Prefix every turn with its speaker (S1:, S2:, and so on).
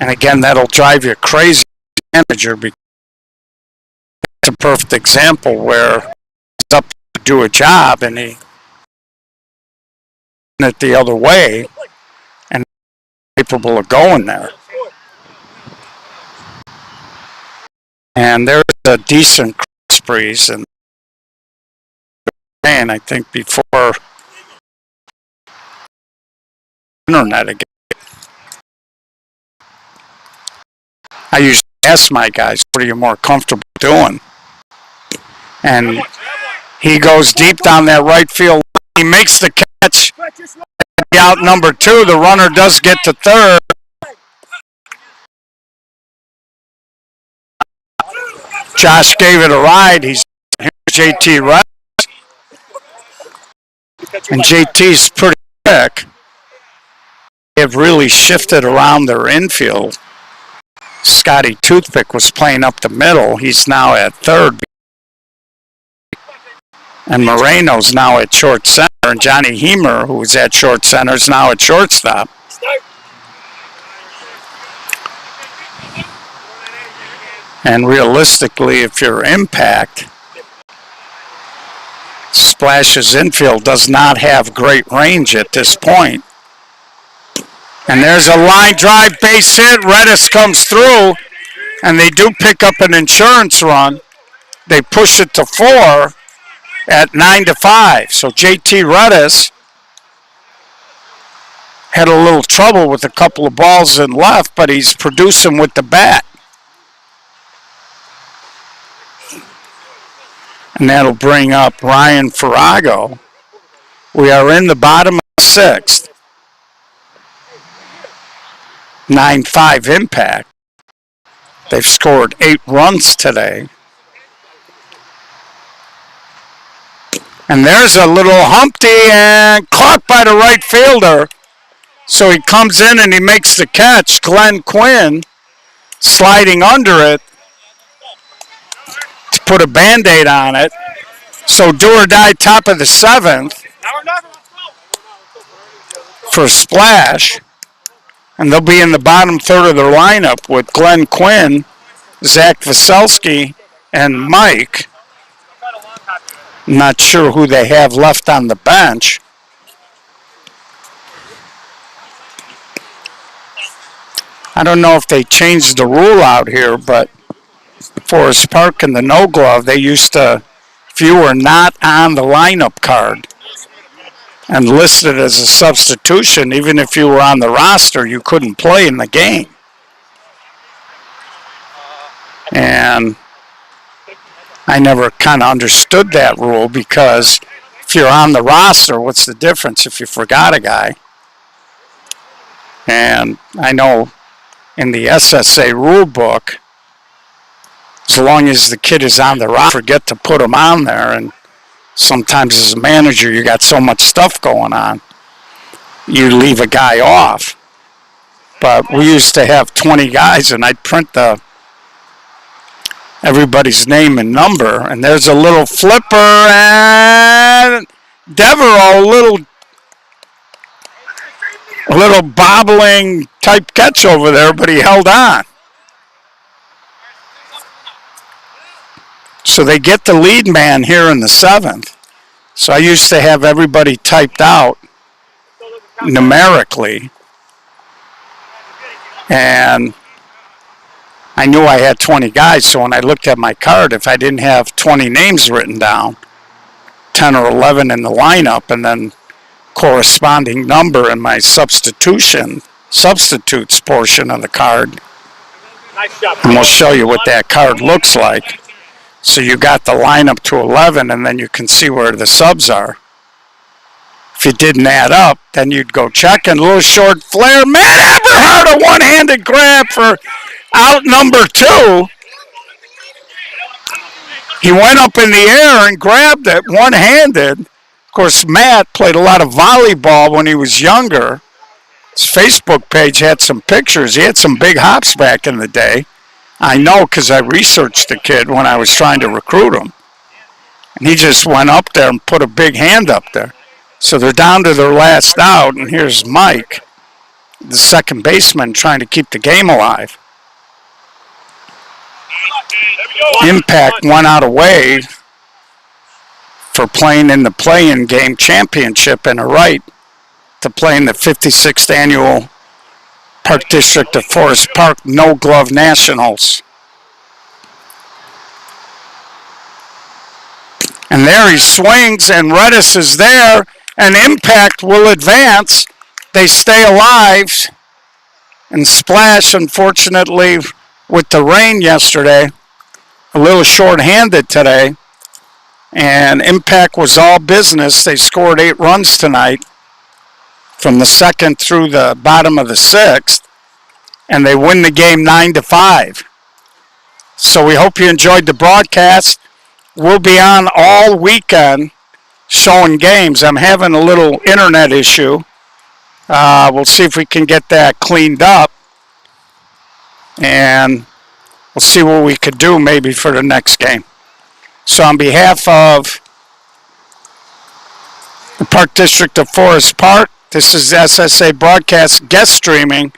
S1: And again, that'll drive you crazy, manager, because it's a perfect example where he's up to do a job and he it the other way and capable of going there. And there's a decent cross breeze, and I think before internet again. I usually ask my guys, what are you more comfortable doing? And he goes deep down that right field. He makes the catch. Out number 2, the runner does get to third. Josh gave it a ride. Here's JT Ruttis. And JT's pretty quick. They have really shifted around their infield. Scotty Toothpick was playing up the middle. He's now at third. And Moreno's now at short center. And Johnny Hemer, who was at short center, is now at shortstop. And realistically, if you're Impact, Splash's infield does not have great range at this point. And there's a line drive base hit. Redis comes through, and they do pick up an insurance run. They push it to 4 at 9-5. So JT Redis had a little trouble with a couple of balls in left, but he's producing with the bat. And that'll bring up Ryan Farrago. We are in the bottom of the 6th. 9-5 Impact. They've scored 8 runs today. And there's a little Humpty and caught by the right fielder. So he comes in and he makes the catch. Glenn Quinn sliding under it to put a Band-Aid on it. So do or die top of the 7th for Splash. And they'll be in the bottom third of their lineup with Glenn Quinn, Zach Veselski, and Mike. Not sure who they have left on the bench. I don't know if they changed the rule out here, but Forest Park and the No Glove, they used to, if you were not on the lineup card and listed as a substitution, even if you were on the roster, you couldn't play in the game. And I never kind of understood that rule, because if you're on the roster, what's the difference if you forgot a guy? And I know in the SSA rule book, as long as the kid is on the roster, forget to put him on there. And sometimes as a manager, you got so much stuff going on, you leave a guy off. But we used to have 20 guys, and I'd print everybody's name and number. And there's a little flipper, and Devereaux, a little bobbling type catch over there, but he held on. So they get the lead man here in the 7th. So I used to have everybody typed out numerically. And I knew I had 20 guys, so when I looked at my card, if I didn't have 20 names written down, 10 or 11 in the lineup, and then corresponding number in my substitutes portion of the card, and we'll show you what that card looks like. So you got the lineup to 11, and then you can see where the subs are. If you didn't add up, then you'd go check, and a little short flare. Matt Eberhard, a one-handed grab for out number 2. He went up in the air and grabbed it one-handed. Of course, Matt played a lot of volleyball when he was younger. His Facebook page had some pictures. He had some big hops back in the day. I know because I researched the kid when I was trying to recruit him. And he just went up there and put a big hand up there. So they're down to their last out, and here's Mike. the second baseman trying to keep the game alive. Impact went out of way for playing in the play-in game championship and a right to play in the 56th annual Park District of Forest Park No Glove Nationals. And there he swings, and Redis is there, and Impact will advance. They stay alive, and Splash, unfortunately, with the rain yesterday, a little short-handed today, and Impact was all business. They scored 8 runs tonight from the second through the bottom of the 6th, and they win the game 9-5. So we hope you enjoyed the broadcast. We'll be on all weekend showing games. I'm having a little internet issue. We'll see if we can get that cleaned up, and we'll see what we could do maybe for the next game. So on behalf of the Park District of Forest Park, this is SSA Broadcast guest streaming